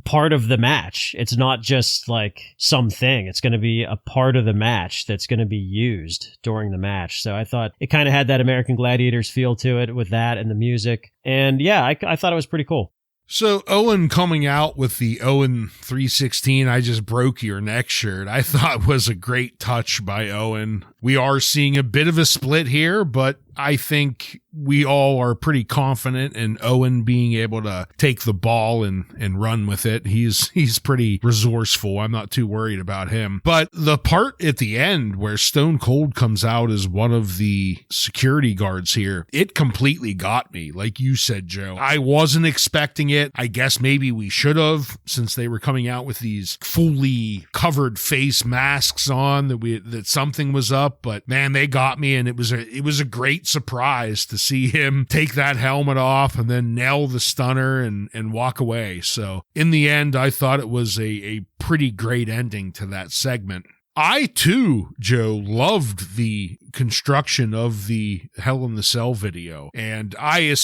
part of the match. It's not just like something. It's going to be a part of the match that's going to be used during the match. So I thought it kind of had that American Gladiators feel to it with that and the music. And yeah, I thought it was pretty cool. So Owen coming out with the Owen 316, I just broke your neck shirt, I thought was a great touch by Owen. We are seeing a bit of a split here, but I think we all are pretty confident in Owen being able to take the ball and run with it. He's pretty resourceful. I'm not too worried about him. But the part at the end where Stone Cold comes out as one of the security guards here, it completely got me. Like you said, Joe, I wasn't expecting it. I guess maybe we should have, since they were coming out with these fully covered face masks on, that something was up. But man, they got me, and it was a great surprise to see him take that helmet off and then nail the stunner and walk away. So in the end, I thought it was a pretty great ending to that segment. I too, Joe, loved the construction of the Hell in the Cell video. And I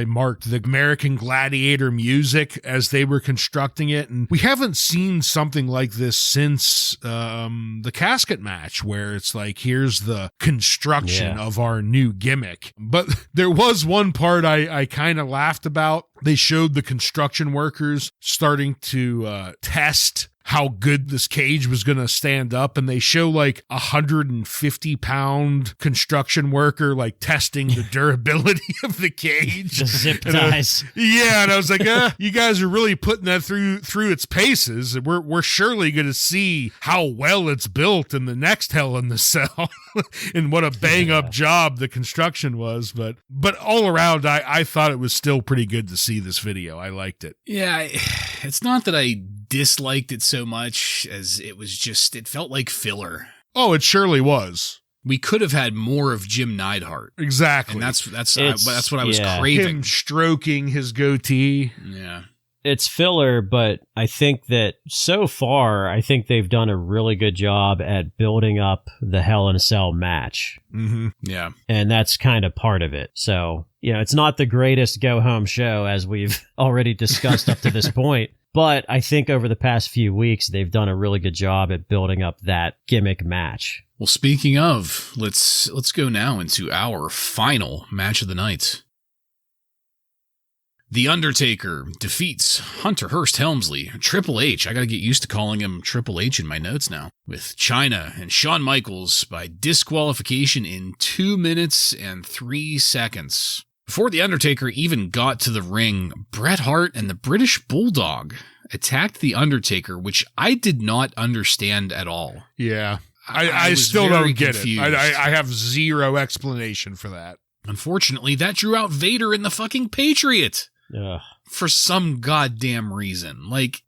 marked the American Gladiator music as they were constructing it. And we haven't seen something like this since the casket match, where it's like, here's the construction of our new gimmick. But there was one part I kind of laughed about. They showed the construction workers starting to test how good this cage was going to stand up, and they show like 150-pound construction worker like testing the durability of the cage. The zip ties. And I was like, you guys are really putting that through its paces. We're surely going to see how well it's built in the next Hell in the Cell, and what a bang up job the construction was. But all around, I thought it was still pretty good to see this video. I liked it. Yeah, it's not that I disliked it so much as it felt like filler. Oh, it surely was. We could have had more of Jim Neidhart. Exactly. And that's what I was craving. Him stroking his goatee. Yeah. It's filler, but I think that so far, I think they've done a really good job at building up the Hell in a Cell match. Mm-hmm. Yeah. And that's kind of part of it. So, it's not the greatest go-home show, as we've already discussed up to this point. But I think over the past few weeks, they've done a really good job at building up that gimmick match. Well, speaking of, let's go now into our final match of the night. The Undertaker defeats Hunter Hearst Helmsley, Triple H. I got to get used to calling him Triple H in my notes now. With Chyna and Shawn Michaels by disqualification in 2 minutes and 3 seconds. Before The Undertaker even got to the ring, Bret Hart and the British Bulldog attacked The Undertaker, which I did not understand at all. Yeah. I still don't get it. I have zero explanation for that. Unfortunately, that drew out Vader and the fucking Patriot. Ugh. For some goddamn reason. Like,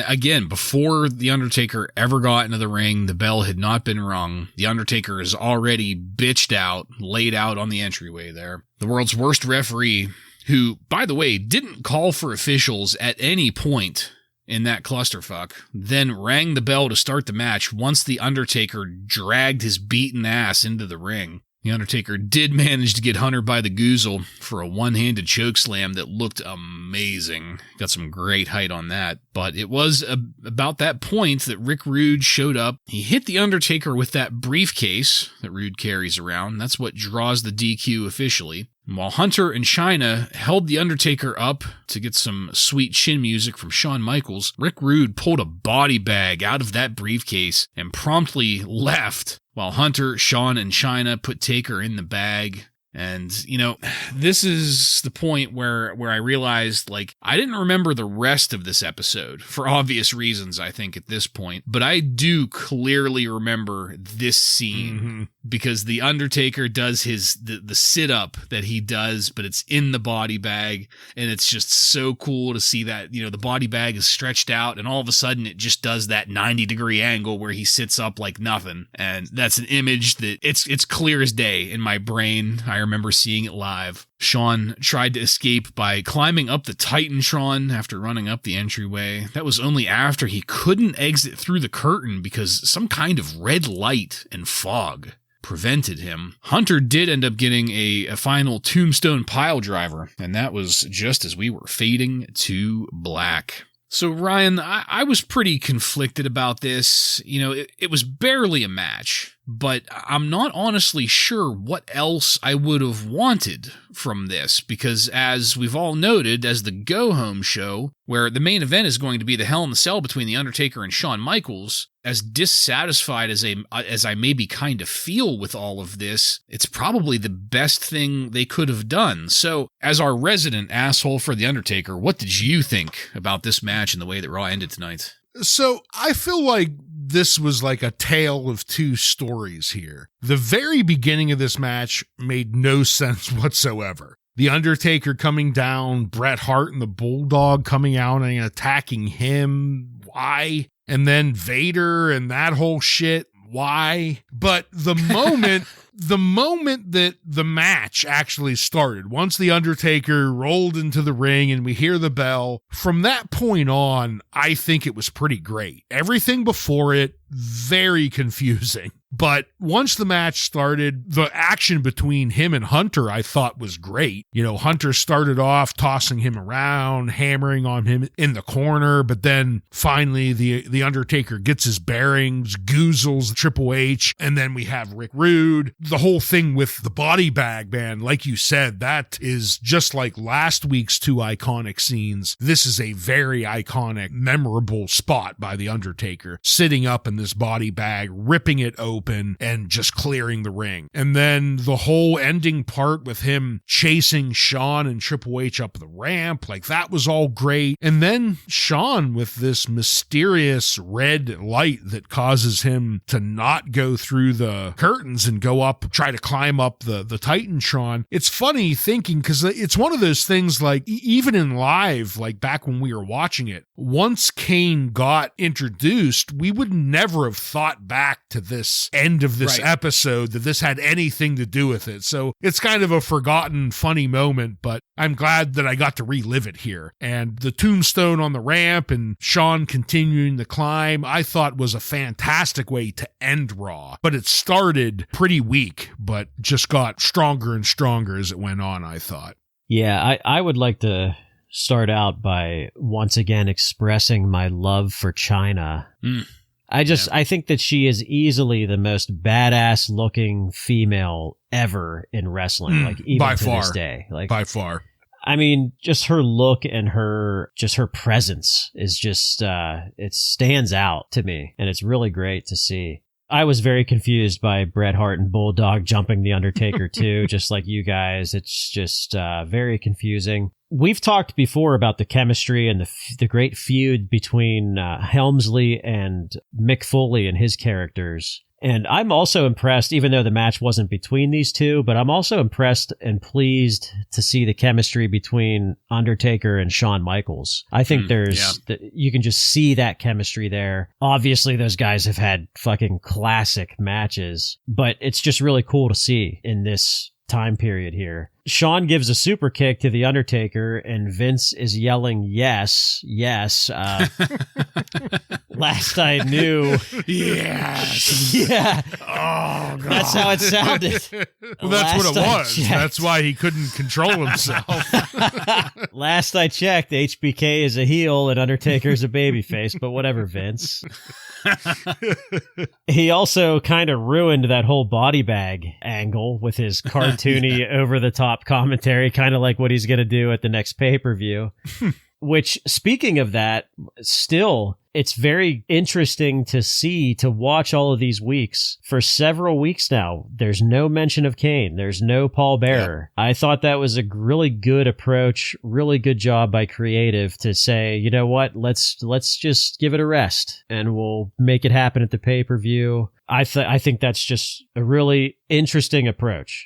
again, before The Undertaker ever got into the ring, the bell had not been rung. The Undertaker is already bitched out, laid out on the entryway there. The world's worst referee, who, by the way, didn't call for officials at any point in that clusterfuck, then rang the bell to start the match once The Undertaker dragged his beaten ass into the ring. The Undertaker did manage to get Hunter by the goozle for a one-handed chokeslam that looked amazing. Got some great height on that. But it was about that point that Rick Rude showed up. He hit The Undertaker with that briefcase that Rude carries around. That's what draws the DQ officially. While Hunter and Chyna held The Undertaker up to get some sweet chin music from Shawn Michaels, Rick Rude pulled a body bag out of that briefcase and promptly left, while Hunter, Shawn, and Chyna put Taker in the bag. And, this is the point where I realized, I didn't remember the rest of this episode, for obvious reasons, I think, at this point. But I do clearly remember this scene, because The Undertaker does the sit-up that he does, but it's in the body bag, and it's just so cool to see that, the body bag is stretched out, and all of a sudden it just does that 90-degree angle where he sits up like nothing. And that's an image that it's clear as day in my brain. I remember seeing it live. Shawn tried to escape by climbing up the Titantron after running up the entryway. That was only after he couldn't exit through the curtain because some kind of red light and fog prevented him. Hunter did end up getting a final tombstone pile driver, and that was just as we were fading to black. So, Ryan, I was pretty conflicted about this. It was barely a match, but I'm not honestly sure what else I would have wanted from this, because as we've all noted, as the go-home show, where the main event is going to be the Hell in the Cell between The Undertaker and Shawn Michaels, as dissatisfied as I maybe kind of feel with all of this, it's probably the best thing they could have done. So, as our resident asshole for The Undertaker, what did you think about this match and the way that Raw ended tonight? So, I feel like this was like a tale of two stories here. The very beginning of this match made no sense whatsoever. The Undertaker coming down, Bret Hart and the Bulldog coming out and attacking him. Why? And then Vader and that whole shit. Why? But the moment that the match actually started, once The Undertaker rolled into the ring and we hear the bell, from that point on, I think it was pretty great. Everything before it, very confusing. But once the match started, the action between him and Hunter, I thought was great. Hunter started off tossing him around, hammering on him in the corner, but then finally the Undertaker gets his bearings, goozles Triple H, and then we have Rick Rude. The whole thing with the body bag, man, like you said, that is just like last week's two iconic scenes. This is a very iconic, memorable spot by the Undertaker, sitting up in this body bag, ripping it open and just clearing the ring. And then the whole ending part with him chasing Shawn and Triple H up the ramp, that was all great. And then Shawn with this mysterious red light that causes him to not go through the curtains and go up, try to climb up the Titantron. It's funny thinking, because it's one of those things, even in live, back when we were watching it, once Kane got introduced, we would never have thought back to this end of this episode that this had anything to do with it. So it's kind of a forgotten funny moment, but I'm glad that I got to relive it here. And the tombstone on the ramp and Shawn continuing the climb, I thought was a fantastic way to end Raw. But it started pretty weak, but just got stronger and stronger as it went on, I thought. Yeah, I would like to start out by once again expressing my love for Chyna. I think that she is easily the most badass looking female ever in wrestling, even by to far. This day. By far. I mean, just her look and her presence is just, it stands out to me, and it's really great to see. I was very confused by Bret Hart and Bulldog jumping The Undertaker too, just like you guys. It's just very confusing. We've talked before about the chemistry and the great feud between Helmsley and Mick Foley and his characters. And I'm also impressed, even though the match wasn't between these two, but I'm also impressed and pleased to see the chemistry between Undertaker and Shawn Michaels. I think you can just see that chemistry there. Obviously, those guys have had fucking classic matches, but it's just really cool to see in this time period here. Shawn gives a super kick to The Undertaker, and Vince is yelling, yes, yes. Last I knew. Yes. Yeah. Oh, God. That's how it sounded. Well, that's what it was. That's why he couldn't control himself. Last I checked, HBK is a heel and Undertaker is a babyface, but whatever, Vince. He also kind of ruined that whole body bag angle with his cartoony over-the-top drop commentary, kind of like what he's going to do at the next pay-per-view. Which, speaking of that, still, it's very interesting to watch all of these weeks. For several weeks now, there's no mention of Kane. There's no Paul Bearer. Yep. I thought that was a really good approach, really good job by creative to say, you know what, let's just give it a rest and we'll make it happen at the pay-per-view. I think that's just a really interesting approach.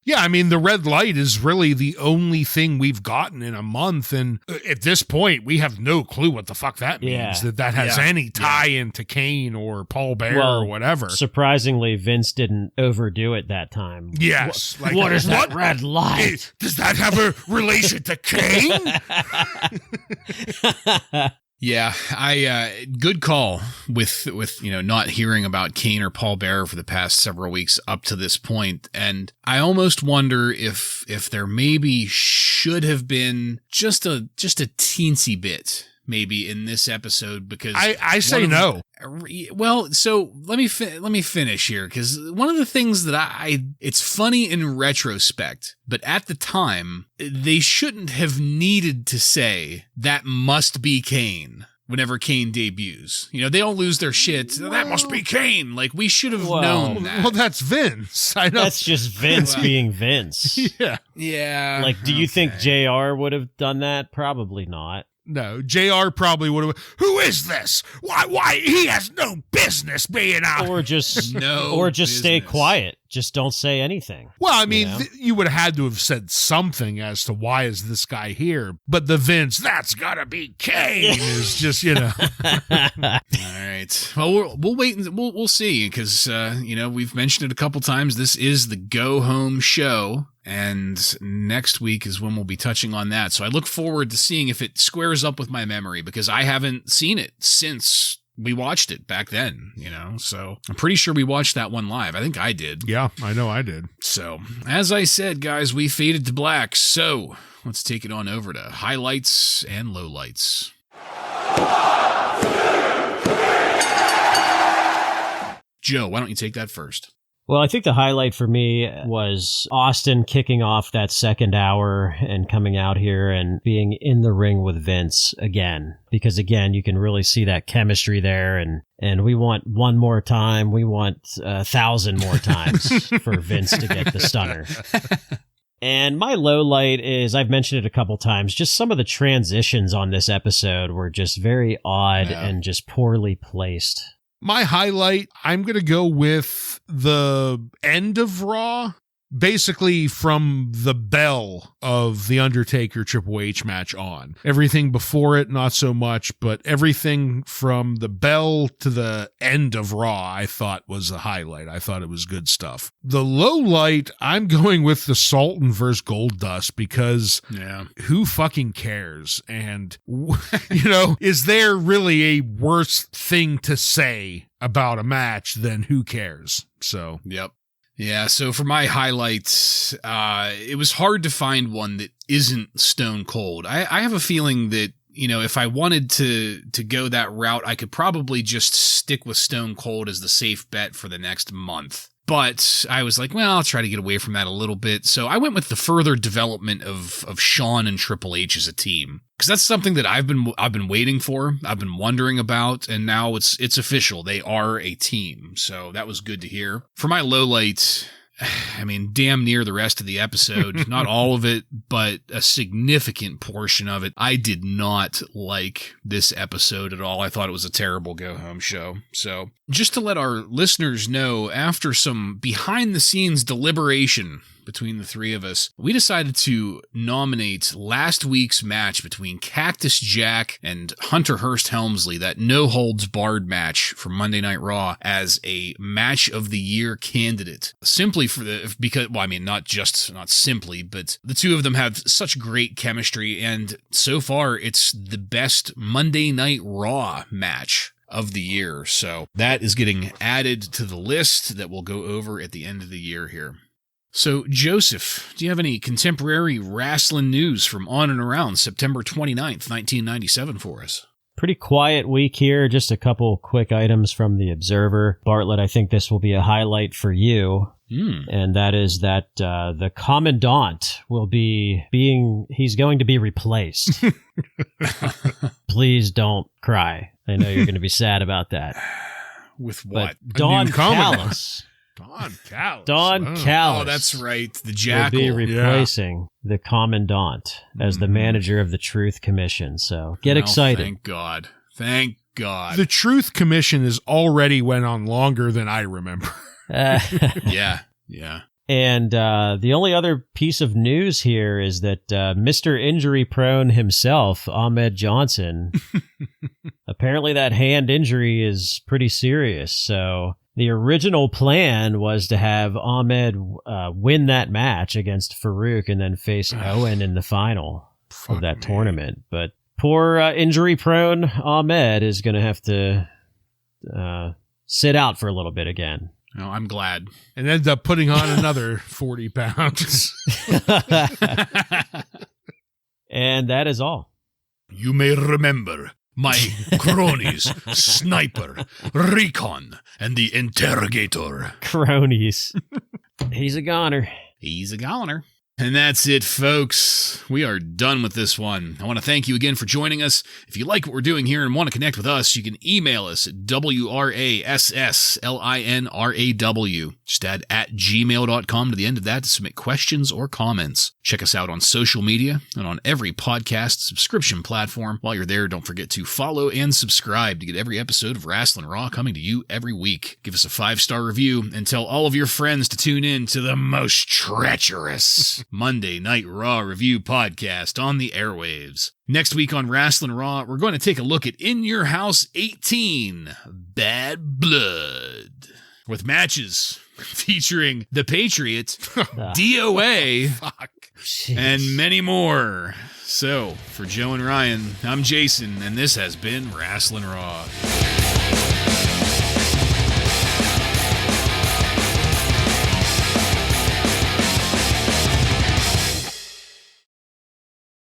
Yeah, I mean, the red light is really the only thing we've gotten in a month. And at this point, we have no clue what the fuck that means, that has any tie into Kane or Paul Bearer or whatever. Surprisingly, Vince didn't overdo it that time. Yes. What is that red light? Does that have a relation to Kane? Yeah, good call with not hearing about Kane or Paul Bearer for the past several weeks up to this point, and I almost wonder if there maybe should have been just a teensy bit maybe in this episode, because I say no. Well, so let me finish here, because one of the things that it's funny in retrospect, but at the time they shouldn't have needed to say that must be Kane whenever Kane debuts. They all lose their shit. That must be Kane. Like, we should have known that. Well, that's Vince. I know. That's just Vince being Vince. Yeah. Like, do you think JR would have done that? Probably not. No, JR probably would have. Who is this? Why? He has no business being out. Or just stay quiet. Just don't say anything. Well, I mean, you would have had to have said something as to why is this guy here. But the Vince, that's gotta be Kane, is just All right. Well, we'll wait and we'll see, because we've mentioned it a couple times. This is the go home show. And next week is when we'll be touching on that. So I look forward to seeing if it squares up with my memory, because I haven't seen it since we watched it back then, So I'm pretty sure we watched that one live. I think I did. Yeah, I know I did. So, as I said, guys, we faded to black. So let's take it on over to highlights and lowlights. Joe, why don't you take that first? Well, I think the highlight for me was Austin kicking off that second hour and coming out here and being in the ring with Vince again. Because, again, you can really see that chemistry there. And we want one more time. We want 1,000 more times for Vince to get the stunner. And my low light is, I've mentioned it a couple times, just some of the transitions on this episode were just very odd and just poorly placed. My highlight, I'm going to go with the end of Raw, basically from the bell of the Undertaker Triple H match on. Everything before it, not so much, but everything from the bell to the end of Raw, I thought was the highlight. I thought it was good stuff. The low light, I'm going with the Sultan versus Goldust, because who fucking cares? And, is there really a worse thing to say about a match than who cares? So, yep. Yeah, so for my highlights, it was hard to find one that isn't Stone Cold. I have a feeling that, if I wanted to go that route, I could probably just stick with Stone Cold as the safe bet for the next month. But I was like, well, I'll try to get away from that a little bit. So I went with the further development of Shawn and Triple H as a team, because that's something that I've been waiting for. I've been wondering about, and now it's official. They are a team. So that was good to hear. For my low light, I mean, damn near the rest of the episode, not all of it, but a significant portion of it. I did not like this episode at all. I thought it was a terrible go-home show. So just to let our listeners know, after some behind-the-scenes deliberation between the three of us, we decided to nominate last week's match between Cactus Jack and Hunter Hearst Helmsley, that no-holds-barred match from Monday Night Raw, as a match of the year candidate. Simply not simply, but the two of them have such great chemistry, and so far it's the best Monday Night Raw match of the year. So that is getting added to the list that we'll go over at the end of the year here. So, Joseph, do you have any contemporary wrestling news from on and around September 29th, 1997 for us? Pretty quiet week here. Just a couple quick items from the Observer. Bartlett, I think this will be a highlight for you. And that is that the Commandant will he's going to be replaced. Please don't cry. I know you're going to be sad about that. With what? But Don Callis. Don Callis. Oh, that's right. The Jackal. Will be replacing the Commandant as the manager of the Truth Commission. So get excited. Thank God. Thank God. The Truth Commission has already went on longer than I remember. Yeah. And the only other piece of news here is that Mr. Injury Prone himself, Ahmed Johnson, apparently that hand injury is pretty serious. So the original plan was to have Ahmed win that match against Farooq and then face Owen in the final of that tournament. But poor injury prone Ahmed is going to have to sit out for a little bit again. Oh, I'm glad. And ended up putting on another 40 pounds. And that is all. You may remember my cronies, Sniper, Recon, and the Interrogator. Cronies. He's a goner. He's a goner. And that's it, folks. We are done with this one. I want to thank you again for joining us. If you like what we're doing here and want to connect with us, you can email us at WRASSLINRAW. Just add @gmail.com to the end of that to submit questions or comments. Check us out on social media and on every podcast subscription platform. While you're there, don't forget to follow and subscribe to get every episode of Wrasslin Raw coming to you every week. Give us a 5-star review and tell all of your friends to tune in to the most treacherous Monday Night Raw review podcast on the airwaves. Next week on Wrasslin Raw, we're going to take a look at In Your House 18, Bad Blood, with matches featuring The Patriot, DOA, and many more. So, for Joe and Ryan, I'm Jason, and this has been Wrasslin Raw.